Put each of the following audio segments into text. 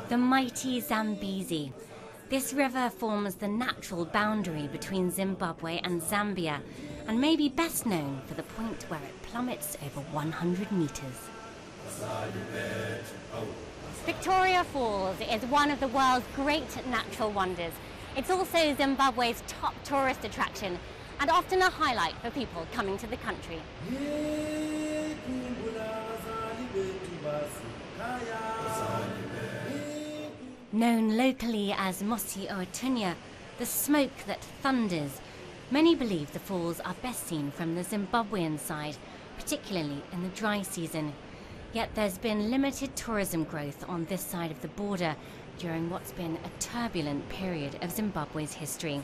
The mighty Zambezi. This river forms the natural boundary between Zimbabwe and Zambia, and may be best known for the point where it plummets over 100 meters. Victoria Falls is one of the world's great natural wonders. It's also Zimbabwe's top tourist attraction and often a highlight for people coming to the country. Known locally as Mosi Oatunya, the smoke that thunders, many believe the falls are best seen from the Zimbabwean side, particularly in the dry season. Yet there's been limited tourism growth on this side of the border during what's been a turbulent period of Zimbabwe's history.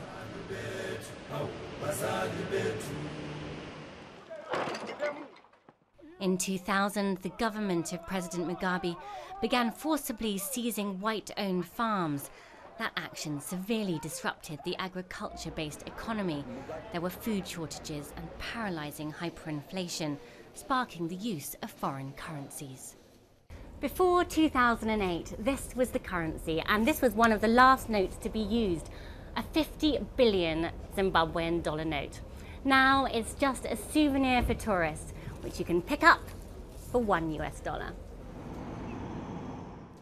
In 2000, the government of President Mugabe began forcibly seizing white-owned farms. That action severely disrupted the agriculture-based economy. There were food shortages and paralysing hyperinflation, sparking the use of foreign currencies. Before 2008, this was the currency, and this was one of the last notes to be used, a 50 billion Zimbabwean dollar note. Now it's just a souvenir for tourists, which you can pick up for $1 US.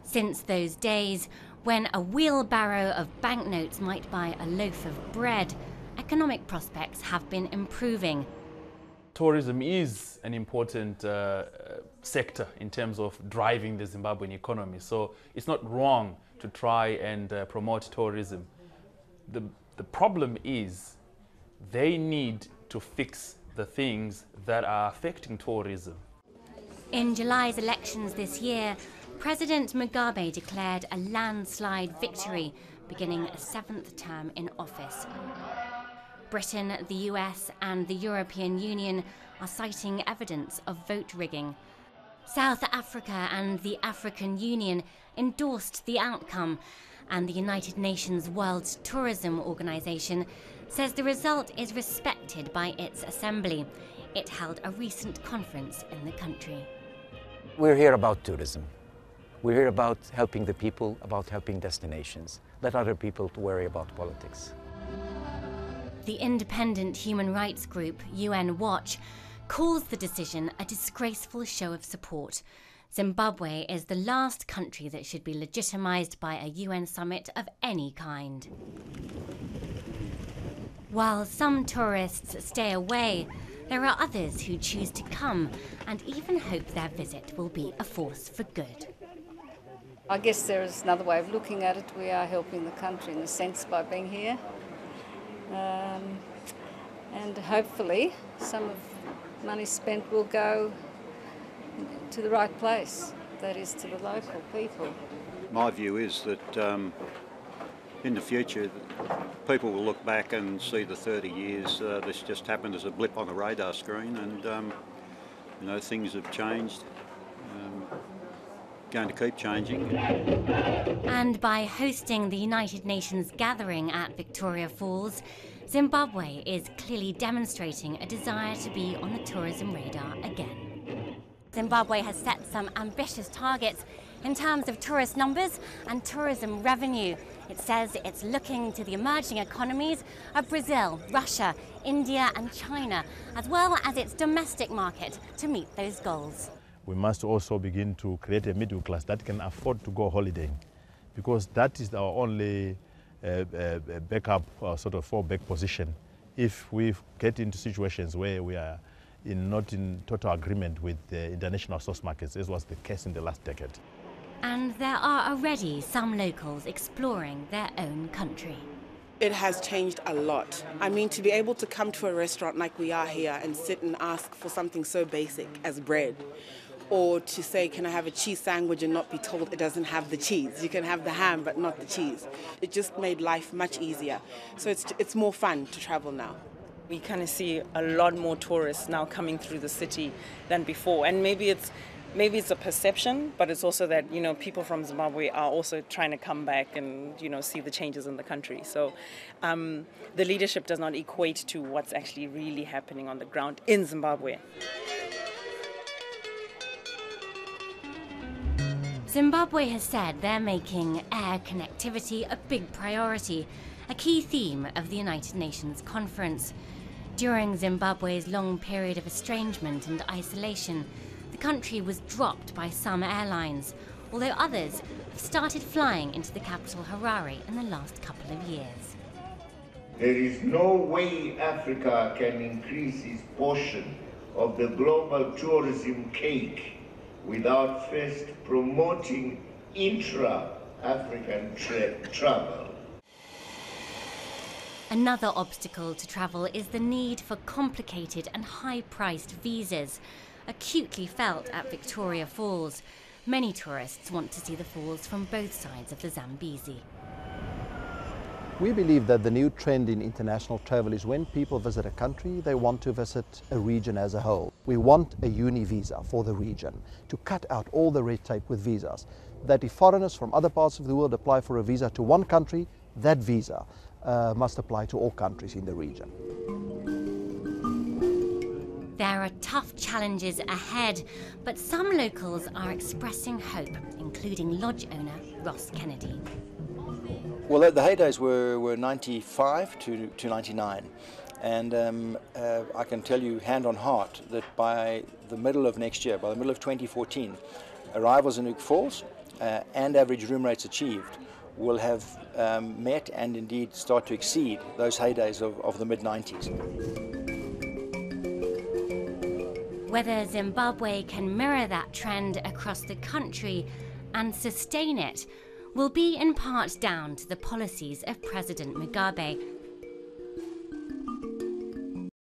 Since those days, when a wheelbarrow of banknotes might buy a loaf of bread, economic prospects have been improving. Tourism is an important sector in terms of driving the Zimbabwean economy, so it's not wrong to try and promote tourism. The problem is they need to fix the things that are affecting tourism. In July's elections this year, President Mugabe declared a landslide victory, beginning a 7th term in office. Britain, the US and the European Union are citing evidence of vote rigging. South Africa and the African Union endorsed the outcome, and the United Nations World Tourism Organization says the result is respected by its assembly. It held a recent conference in the country. We're here about tourism. We're here about helping the people, about helping destinations. Let other people worry about politics. The independent human rights group UN Watch calls the decision a disgraceful show of support. Zimbabwe is the last country that should be legitimized by a UN summit of any kind. While some tourists stay away, there are others who choose to come and even hope their visit will be a force for good. I guess there is another way of looking at it. We are helping the country in a sense by being here. And hopefully some of the money spent will go to the right place, that is to the local people. My view is that in the future people will look back and see the 30 years this just happened as a blip on the radar screen, and you know, things have changed, going to keep changing. And by hosting the United Nations gathering at Victoria Falls, Zimbabwe is clearly demonstrating a desire to be on the tourism radar again. Zimbabwe has set some ambitious targets in terms of tourist numbers and tourism revenue. It says it's looking to the emerging economies of Brazil, Russia, India and China, as well as its domestic market, to meet those goals. We must also begin to create a middle class that can afford to go holidaying, because that is our only backup, sort of fallback position if we get into situations where we are not in total agreement with the international source markets, as was the case in the last decade. And there are already some locals exploring their own country. It has changed a lot. I mean, to be able to come to a restaurant like we are here and sit and ask for something so basic as bread, or to say, can I have a cheese sandwich, and not be told it doesn't have the cheese. You can have the ham, but not the cheese. It just made life much easier. So it's more fun to travel now. We kind of see a lot more tourists now coming through the city than before. And maybe it's a perception, but it's also that, you know, people from Zimbabwe are also trying to come back and, you know, see the changes in the country. So the leadership does not equate to what's actually really happening on the ground in Zimbabwe. Zimbabwe has said they're making air connectivity a big priority, a key theme of the United Nations conference. During Zimbabwe's long period of estrangement and isolation, the country was dropped by some airlines, although others have started flying into the capital Harare in the last couple of years. There is no way Africa can increase its portion of the global tourism cake without first promoting intra-African travel. Another obstacle to travel is the need for complicated and high-priced visas, acutely felt at Victoria Falls. Many tourists want to see the falls from both sides of the Zambezi. We believe that the new trend in international travel is when people visit a country, they want to visit a region as a whole. We want a uni visa for the region to cut out all the red tape with visas. That if foreigners from other parts of the world apply for a visa to one country, that visa must apply to all countries in the region. There are tough challenges ahead, but some locals are expressing hope, including lodge owner Ross Kennedy. Well, the heydays were 95 to 99, and I can tell you hand on heart that by the middle of next year, by the middle of 2014, arrivals in Ook Falls and average room rates achieved will have met and indeed start to exceed those heydays of the mid-90s. Whether Zimbabwe can mirror that trend across the country and sustain it will be in part down to the policies of President Mugabe